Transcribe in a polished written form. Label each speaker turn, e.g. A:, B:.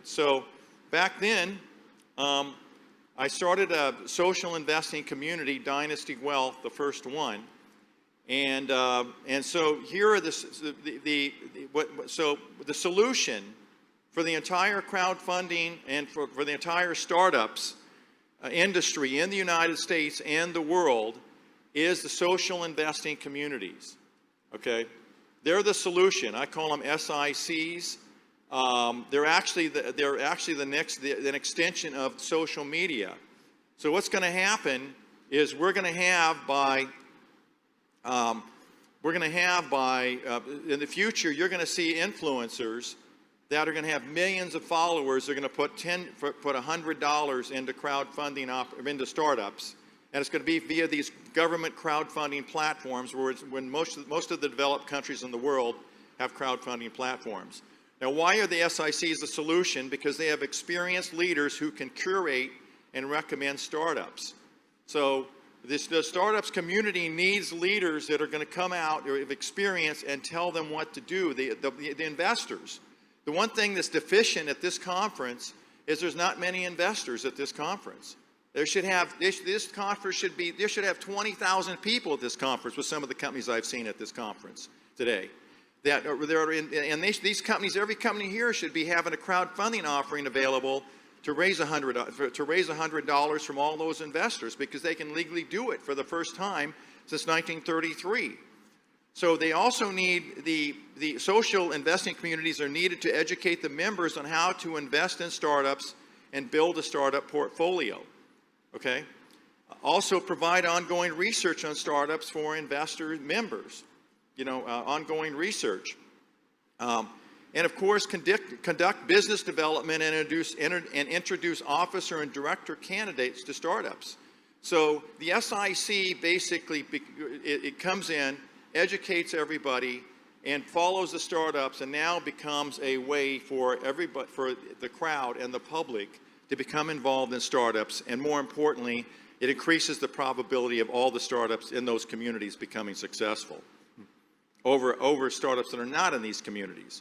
A: So back then, I started a social investing community, Dynasty Wealth, the first one. And so here are the solution for the entire crowdfunding and for the entire startups industry in the United States and the world is the social investing communities. Okay, they're the solution. I call them SICs. They're actually an extension of social media. So what's going to happen is we're going to have in the future, you're going to see influencers that are going to have millions of followers. They're going to put $100 into crowdfunding into startups, and it's going to be via these government crowdfunding platforms, when most of the developed countries in the world have crowdfunding platforms. Now, why are the SICs the solution? Because they have experienced leaders who can curate and recommend startups. So the startups community needs leaders that are going to come out of experience and tell them what to do. The investors. The one thing that's deficient at this conference is there's not many investors at this conference. There should have this conference should have 20,000 people at this conference with some of the companies I've seen at this conference today. These companies, every company here should be having a crowdfunding offering available to raise $100 from all those investors, because they can legally do it for the first time since 1933. So they also need the social investing communities are needed to educate the members on how to invest in startups and build a startup portfolio. Okay. Also provide ongoing research on startups for investor members. Ongoing research. And of course, conduct business development and introduce officer and director candidates to startups. So the SIC basically, it comes in, educates everybody, and follows the startups, and now becomes a way for everybody, for the crowd and the public, to become involved in startups. And more importantly, it increases the probability of all the startups in those communities becoming successful over startups that are not in these communities.